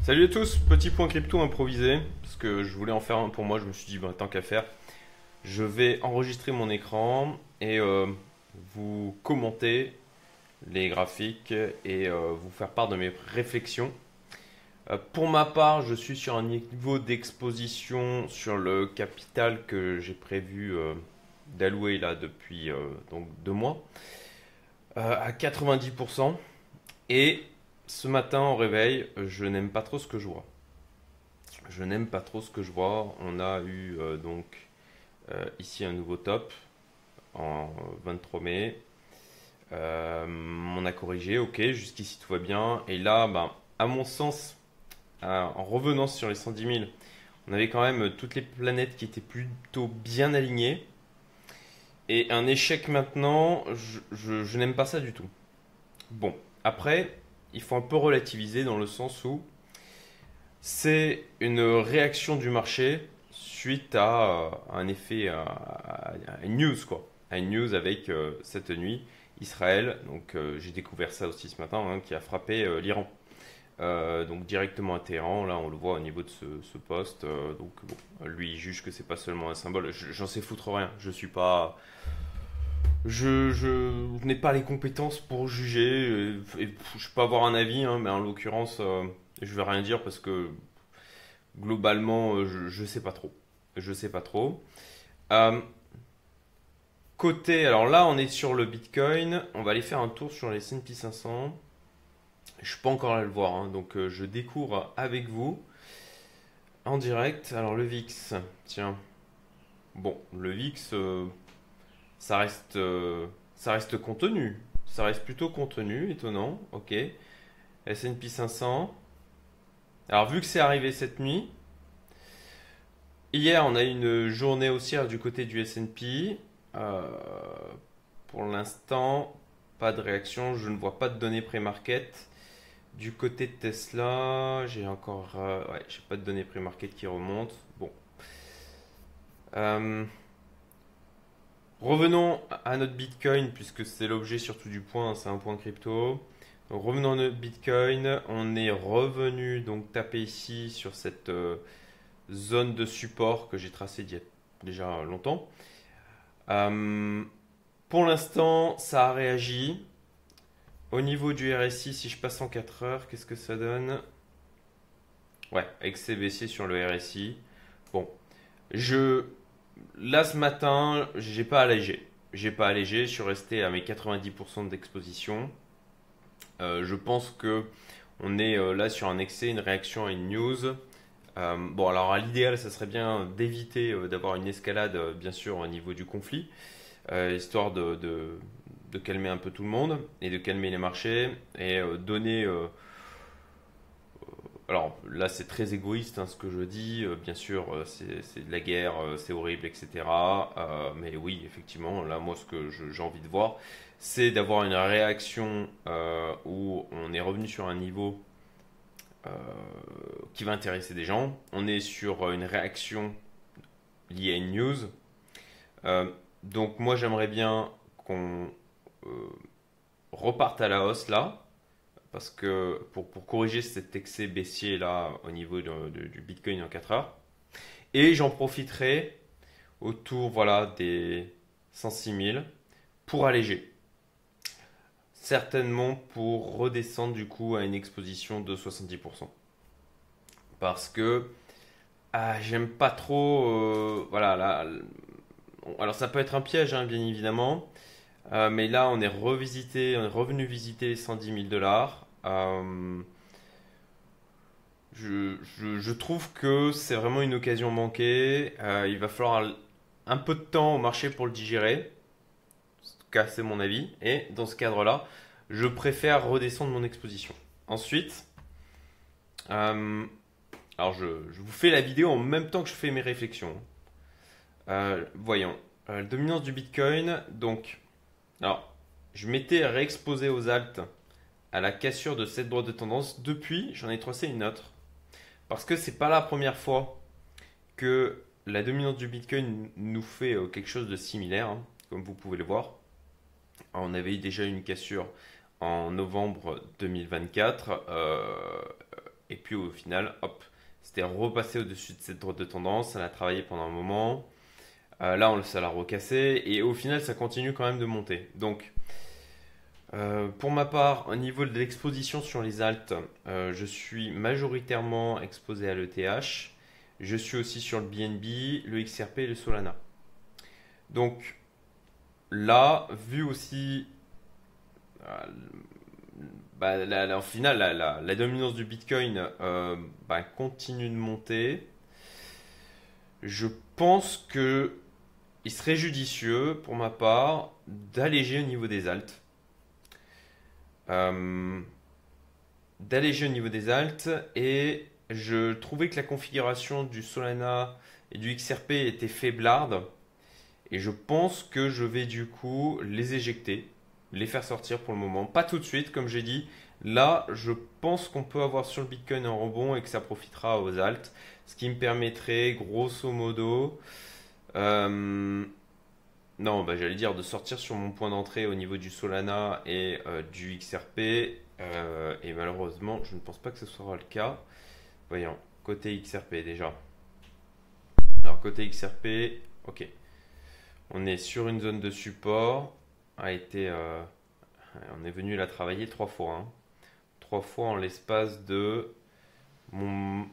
Salut à tous, petit point crypto improvisé, parce que je voulais en faire un pour moi, je me suis dit, bah, tant qu'à faire, je vais enregistrer mon écran et vous commenter les graphiques et vous faire part de mes réflexions. Pour ma part, je suis sur un niveau d'exposition sur le capital que j'ai prévu d'allouer là depuis donc 2 mois à 90%. Et ce matin au réveil, je n'aime pas trop ce que je vois. Je n'aime pas trop ce que je vois. On a eu ici un nouveau top en 23 mai. On a corrigé, ok, jusqu'ici tout va bien. Et là, ben, à mon sens, en revenant sur les 110 000, on avait quand même toutes les planètes qui étaient plutôt bien alignées. Et un échec maintenant, je n'aime pas ça du tout. Bon, après, il faut un peu relativiser dans le sens où c'est une réaction du marché suite à un effet, à une news quoi. À une news avec cette nuit Israël. Donc j'ai découvert ça aussi ce matin, hein, qui a frappé l'Iran. Donc directement à Téhéran, là on le voit au niveau de ce poste. Donc bon, lui il juge que c'est pas seulement un symbole. J'en sais foutre rien. Je suis pas, je n'ai pas les compétences pour juger. Et je peux avoir un avis, hein, mais en l'occurrence, je vais rien dire parce que globalement, je sais pas trop. Je sais pas trop. Euh, alors là, on est sur le Bitcoin. On va aller faire un tour sur les S&P 500. Je suis pas encore allé le voir, hein, donc je découvre avec vous en direct. Alors le VIX, tiens. Bon, le VIX, ça reste contenu. Ça reste plutôt contenu, étonnant. Ok. S&P 500. Alors vu que c'est arrivé cette nuit, hier on a eu une journée haussière du côté du S&P. Euh, pour l'instant, pas de réaction. Je ne vois pas de données pré-market. Du côté de Tesla, j'ai encore, ouais, j'ai pas de données pré-market qui remontent. Bon. Euh, Revenons à notre Bitcoin, puisque c'est l'objet surtout du point, hein, c'est un point crypto. Donc, revenons à notre Bitcoin. On est revenu donc taper ici sur cette zone de support que j'ai tracée il y a déjà longtemps. Euh, pour l'instant, ça a réagi. Au niveau du RSI, si je passe en 4 heures, qu'est-ce que ça donne? Ouais, excès baissier sur le RSI. Bon, je là ce matin, j'ai pas allégé. J'ai pas allégé, je suis resté à mes 90% d'exposition. Je pense que on est là sur un excès, une réaction à une news. Bon, alors à l'idéal, ça serait bien d'éviter d'avoir une escalade, bien sûr, au niveau du conflit, histoire de calmer un peu tout le monde et de calmer les marchés et donner. Alors là, c'est très égoïste hein, ce que je dis. Bien sûr, c'est de la guerre, c'est horrible, etc. Mais oui, effectivement, là, moi, ce que j'ai envie de voir, c'est d'avoir une réaction où on est revenu sur un niveau euh, qui va intéresser des gens. On est sur une réaction liée à une news. Donc moi, j'aimerais bien qu'on euh, reparte à la hausse là. Parce que pour corriger cet excès baissier là au niveau du Bitcoin en 4 heures. Et j'en profiterai autour voilà, des 106 000 pour alléger. Certainement pour redescendre du coup à une exposition de 70%. Parce que j'aime pas trop. Voilà, là, alors ça peut être un piège hein, bien évidemment. Mais là on est revenu visiter les 110 000 dollars. Je trouve que c'est vraiment une occasion manquée. Il va falloir un peu de temps au marché pour le digérer. En tout cas, c'est mon avis. Et dans ce cadre-là, je préfère redescendre mon exposition. Ensuite, euh, alors je vous fais la vidéo en même temps que je fais mes réflexions. Voyons. La dominance du Bitcoin. Donc, alors, je m'étais réexposé aux alts à la cassure de cette droite de tendance. Depuis, j'en ai tracé une autre. Parce que c'est pas la première fois que la dominance du Bitcoin nous fait quelque chose de similaire, hein, comme vous pouvez le voir. On avait déjà eu une cassure en novembre 2024 Et puis au final, hop, c'était repassé au-dessus de cette droite de tendance. Ça l'a travaillé pendant un moment. Là, ça l'a recassé. Et au final, ça continue quand même de monter. Donc, pour ma part, au niveau de l'exposition sur les alts, je suis majoritairement exposé à l'ETH. Je suis aussi sur le BNB, le XRP et le Solana. Donc là, vu aussi au final, la dominance du Bitcoin continue de monter. Je pense que il serait judicieux, pour ma part, d'alléger au niveau des alts. Et je trouvais que la configuration du Solana et du XRP était faiblarde. Et je pense que je vais du coup les éjecter, les faire sortir pour le moment. Pas tout de suite, comme j'ai dit. Là, je pense qu'on peut avoir sur le Bitcoin un rebond et que ça profitera aux alts. Ce qui me permettrait, grosso modo, non, j'allais dire de sortir sur mon point d'entrée au niveau du Solana et du XRP. Et malheureusement, je ne pense pas que ce sera le cas. Voyons, côté XRP déjà. Alors, côté XRP, ok. On est sur une zone de support. On est venu la travailler 3 fois. 3 fois en l'espace de en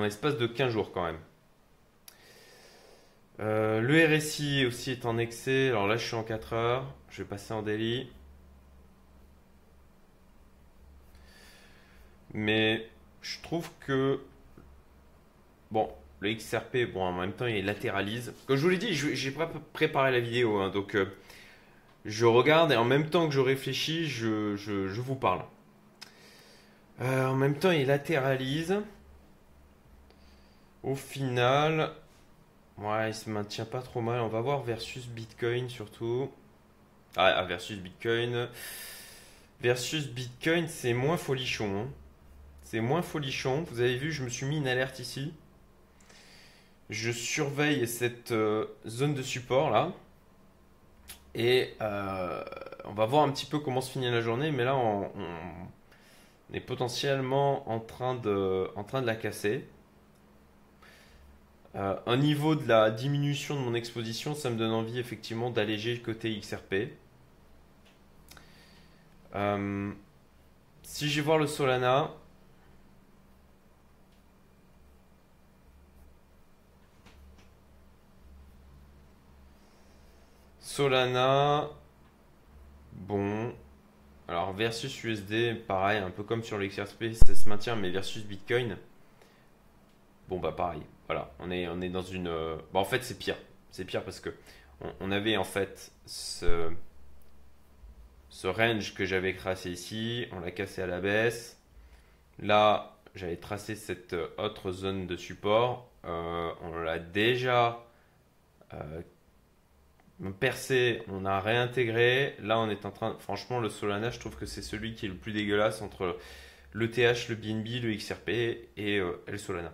l'espace de 15 jours quand même. Le RSI aussi est en excès. Alors là, je suis en 4 heures. Je vais passer en daily. Mais je trouve que bon, le XRP, bon, en même temps, il latéralise. Comme je vous l'ai dit, j'ai pas préparé la vidéo, hein, donc je regarde et en même temps que je réfléchis, je vous parle. En même temps, il latéralise. Au final, ouais, il se maintient pas trop mal. On va voir versus Bitcoin surtout. Versus Bitcoin. Versus Bitcoin, c'est moins folichon, hein. C'est moins folichon. Vous avez vu, je me suis mis une alerte ici. Je surveille cette zone de support là. Et on va voir un petit peu comment se finit la journée. Mais là, on est potentiellement en train de la casser. Au niveau de la diminution de mon exposition, ça me donne envie effectivement d'alléger le côté XRP. Si je vais voir le Solana, bon, alors versus USD, pareil, un peu comme sur le XRP, ça se maintient, mais versus Bitcoin, bon pareil, voilà, on est dans une... en fait c'est pire parce que on avait en fait ce range que j'avais tracé ici, on l'a cassé à la baisse, là j'avais tracé cette autre zone de support, on l'a déjà percé, on a réintégré. Là, on est en train. Franchement, le Solana, je trouve que c'est celui qui est le plus dégueulasse entre l'ETH, le BNB, le XRP et le Solana.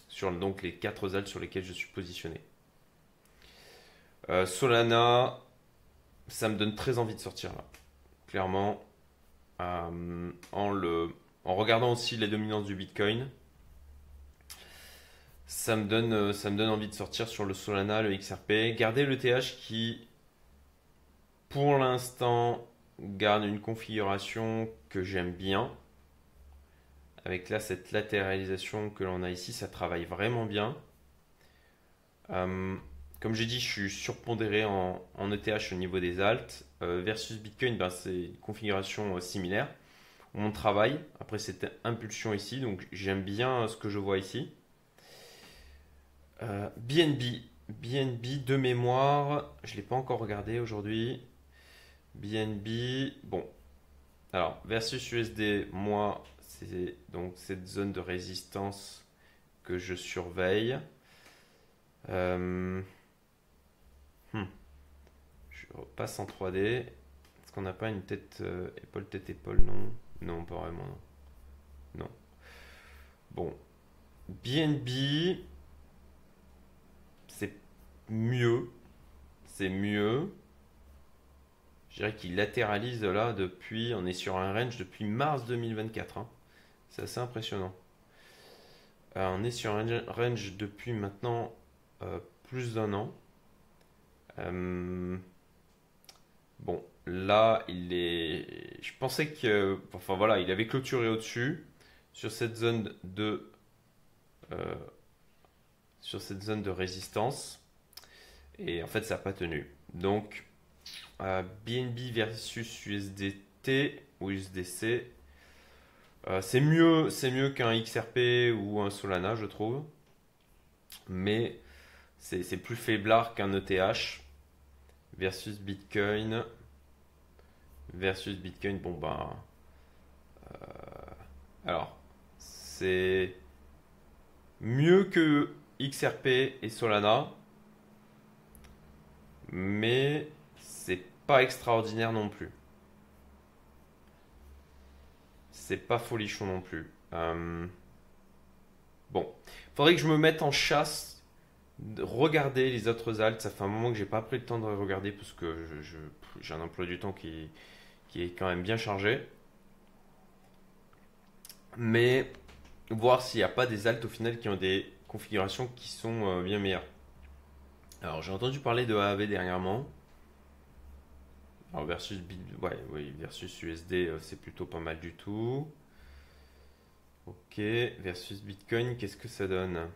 Sur donc les 4 alts sur lesquels je suis positionné. Solana, ça me donne très envie de sortir là. Clairement, en regardant aussi la dominance du Bitcoin. Ça me donne envie de sortir sur le Solana, le XRP. Garder le TH qui, pour l'instant, garde une configuration que j'aime bien. Avec là, cette latéralisation que l'on a ici, ça travaille vraiment bien. Comme j'ai dit, je suis surpondéré en ETH au niveau des alts. Versus Bitcoin, c'est une configuration similaire. On travaille. Après, cette impulsion ici. Donc, j'aime bien ce que je vois ici. BNB de mémoire, je ne l'ai pas encore regardé aujourd'hui. BNB, bon. Alors, versus USD, moi, c'est donc cette zone de résistance que je surveille. Je repasse en 3D. Est-ce qu'on n'a pas une tête épaule, non. Non, pas vraiment, non. Bon. BNB, c'est mieux. C'est mieux. Je dirais qu'il latéralise là depuis. On est sur un range depuis mars 2024. Hein. C'est assez impressionnant. On est sur un range depuis maintenant plus d'un an. Euh, bon, là, je pensais que, enfin voilà, il avait clôturé au-dessus sur cette zone euh, sur cette zone de résistance. Et en fait, ça n'a pas tenu. Donc, BNB versus USDT ou USDC, c'est mieux qu'un XRP ou un Solana, je trouve. Mais c'est plus faiblard qu'un ETH versus Bitcoin. Versus Bitcoin, bon ben. Alors, c'est mieux que XRP et Solana, mais c'est pas extraordinaire non plus. C'est pas folichon non plus. Bon, faudrait que je me mette en chasse, de regarder les autres alts. Ça fait un moment que j'ai pas pris le temps de regarder parce que j'ai un emploi du temps qui est quand même bien chargé. Mais voir s'il n'y a pas des alts au final qui ont des configurations qui sont bien meilleures. Alors j'ai entendu parler de AAV dernièrement. Alors ouais, oui, versus USD, c'est plutôt pas mal du tout. Ok, versus Bitcoin, qu'est-ce que ça donne?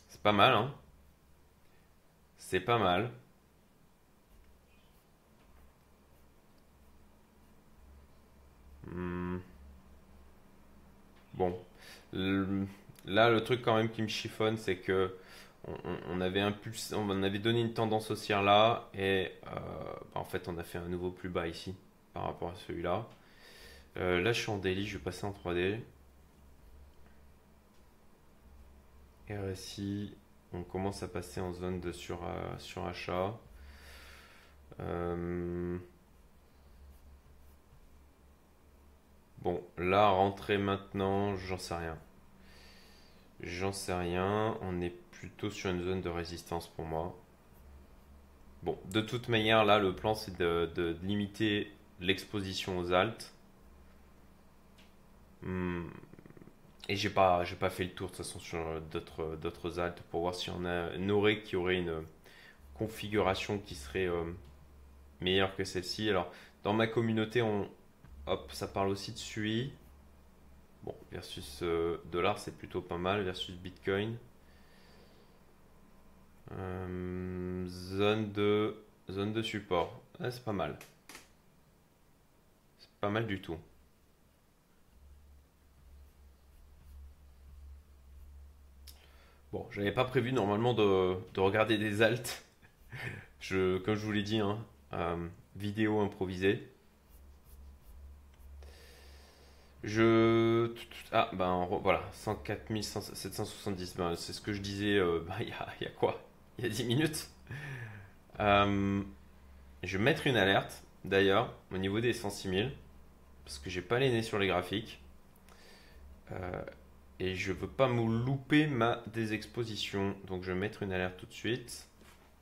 C'est pas mal, hein? C'est pas mal. Hmm, bon, Le- là le truc quand même qui me chiffonne, c'est que on avait on avait donné une tendance haussière là et bah, en fait on a fait un nouveau plus bas ici par rapport à celui-là. Là je suis en daily, je vais passer en 3D. RSI, on commence à passer en zone de surachat. Euh, bon, là, rentrer maintenant, j'en sais rien. J'en sais rien. On est plutôt sur une zone de résistance pour moi. Bon, de toute manière, là, le plan, c'est de limiter l'exposition aux altes. Hmm, Et j'ai pas fait le tour de toute façon sur d'autres altes pour voir si on aurait qui aurait une configuration qui serait meilleure que celle-ci. Alors, dans ma communauté, hop, ça parle aussi de SUI. Bon, versus dollar, c'est plutôt pas mal. Versus Bitcoin. Zone de support. Ouais, c'est pas mal. C'est pas mal du tout. Bon, j'avais pas prévu normalement de regarder des alts. Comme je vous l'ai dit, hein, vidéo improvisée. Ah, ben voilà, 104 770, ben, c'est ce que je disais ben, il y a quoi? Il y a 10 minutes. Euh, je vais mettre une alerte, d'ailleurs, au niveau des 106 000, parce que j'ai pas les nez sur les graphiques. Euh, et je veux pas me louper ma désexposition. Donc je vais mettre une alerte tout de suite.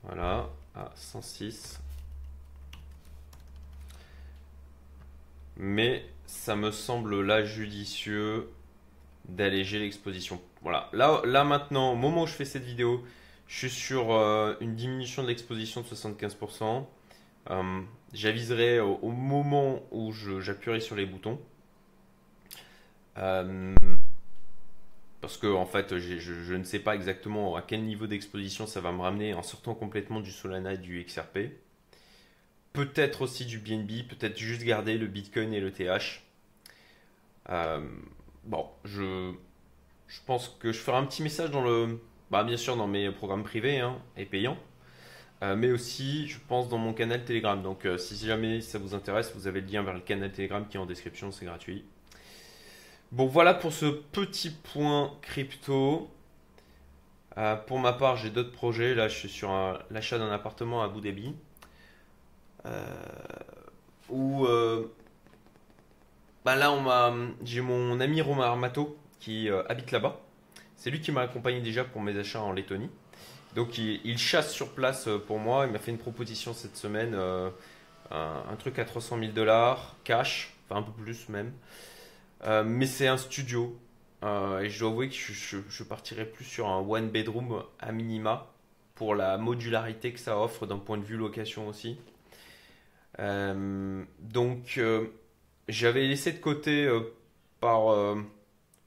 Voilà, à 106. Mais ça me semble là judicieux d'alléger l'exposition. Voilà, là maintenant, au moment où je fais cette vidéo, je suis sur une diminution de l'exposition de 75%. J'aviserai au moment où j'appuierai sur les boutons. Euh, Parce que en fait, je ne sais pas exactement à quel niveau d'exposition ça va me ramener en sortant complètement du Solana et du XRP. Peut-être aussi du BNB, peut-être juste garder le Bitcoin et le TH. Euh, bon, je pense que je ferai un petit message bah, bien sûr dans mes programmes privés hein, et payants, mais aussi je pense dans mon canal Telegram. Donc si jamais ça vous intéresse, vous avez le lien vers le canal Telegram qui est en description, c'est gratuit. Bon, voilà pour ce petit point crypto. Pour ma part, j'ai d'autres projets. Là, je suis sur l'achat d'un appartement à Abu Dhabi. Où bah là, j'ai mon ami Romain Armato qui habite là-bas. C'est lui qui m'a accompagné déjà pour mes achats en Lettonie. Donc, il chasse sur place pour moi. Il m'a fait une proposition cette semaine un truc à 300 000 dollars cash, enfin un peu plus même. Mais c'est un studio. Et je dois avouer que je partirais plus sur un one bedroom à minima pour la modularité que ça offre d'un point de vue location aussi. Donc j'avais laissé de côté par, euh,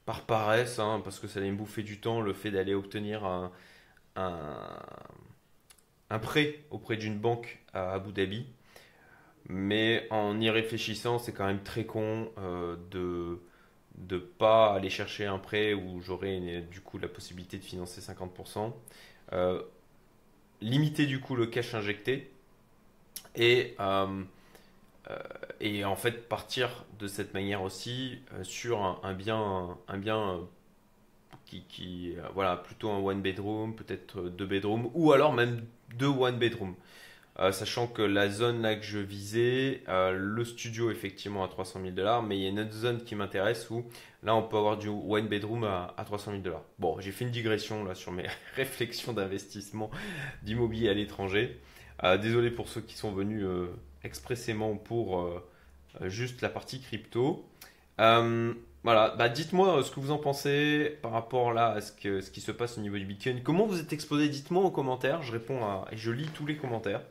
par paresse, hein, parce que ça allait me bouffer du temps, le fait d'aller obtenir un, un prêt auprès d'une banque à Abu Dhabi. Mais en y réfléchissant, c'est quand même très con de pas aller chercher un prêt où j'aurais du coup la possibilité de financer 50%. Euh, Limiter du coup le cash injecté et, euh, euh, et en fait partir de cette manière aussi sur un bien voilà, plutôt un one bedroom, peut-être deux bedrooms, ou alors même deux one bedroom. Sachant que la zone là que je visais, le studio effectivement à 300 000 dollars, mais il y a une autre zone qui m'intéresse où là on peut avoir du one bedroom à 300 000 dollars. Bon, j'ai fait une digression là sur mes réflexions d'investissement d'immobilier à l'étranger. Désolé pour ceux qui sont venus expressément pour juste la partie crypto. Euh, voilà, bah dites-moi ce que vous en pensez par rapport là à ce qui se passe au niveau du Bitcoin. Comment vous êtes exposé? Dites-moi en commentaire. Je réponds et je lis tous les commentaires.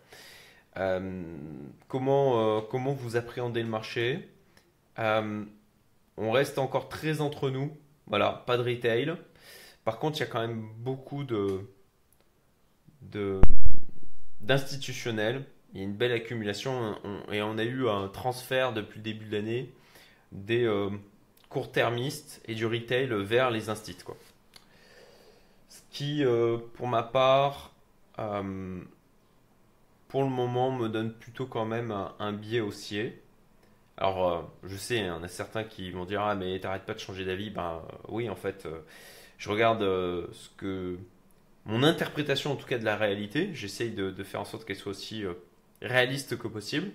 Comment vous appréhendez le marché? Euh, on reste encore très entre nous. Voilà, pas de retail. Par contre, il y a quand même beaucoup de- d'institutionnels. Il y a une belle accumulation et on a eu un transfert depuis le début de l'année des court-termistes et du retail vers les instituts, quoi. Ce qui, pour ma part, euh, pour le moment, me donne plutôt quand même un biais haussier. Alors, je sais, il y en a certains qui vont dire: ah, mais t'arrêtes pas de changer d'avis. Ben oui, en fait, je regarde ce que. Mon interprétation, en tout cas, de la réalité. J'essaye de faire en sorte qu'elle soit aussi réaliste que possible.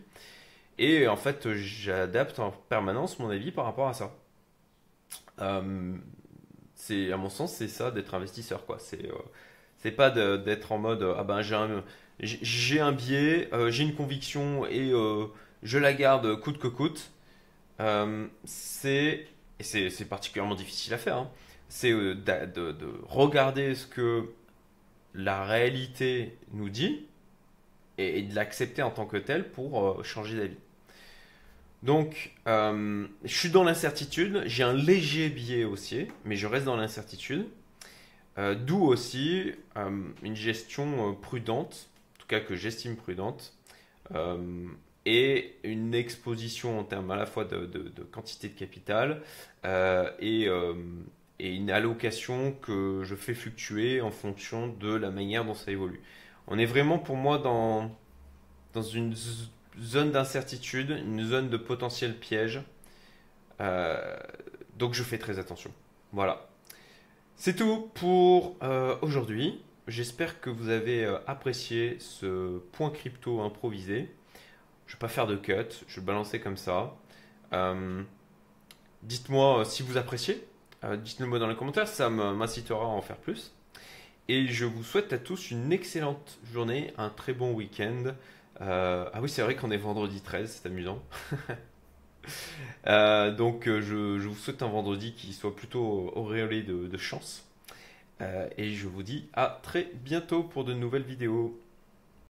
Et en fait, j'adapte en permanence mon avis par rapport à ça. Euh, à mon sens, c'est ça d'être investisseur, quoi. C'est pas d'être en mode ah ben j'ai un biais, j'ai une conviction et je la garde coûte que coûte. C'est particulièrement difficile à faire, hein. C'est de regarder ce que la réalité nous dit et de l'accepter en tant que tel pour changer d'avis. Donc, je suis dans l'incertitude, j'ai un léger biais haussier, mais je reste dans l'incertitude. D'où aussi une gestion prudente, en tout cas que j'estime prudente, euh, et une exposition en termes à la fois de quantité de capital et une allocation que je fais fluctuer en fonction de la manière dont ça évolue. On est vraiment pour moi dans une zone d'incertitude, une zone de potentiel piège. Euh, donc je fais très attention. Voilà. C'est tout pour aujourd'hui. J'espère que vous avez apprécié ce point crypto improvisé. Je ne vais pas faire de cut, je vais le balancer comme ça. Euh, Dites-moi si vous appréciez. Dites-le moi dans les commentaires, ça m'incitera à en faire plus. Et je vous souhaite à tous une excellente journée, un très bon week-end. Ah oui, c'est vrai qu'on est vendredi 13, c'est amusant. Donc je vous souhaite un vendredi qui soit plutôt auréolé de chance. Et je vous dis à très bientôt pour de nouvelles vidéos.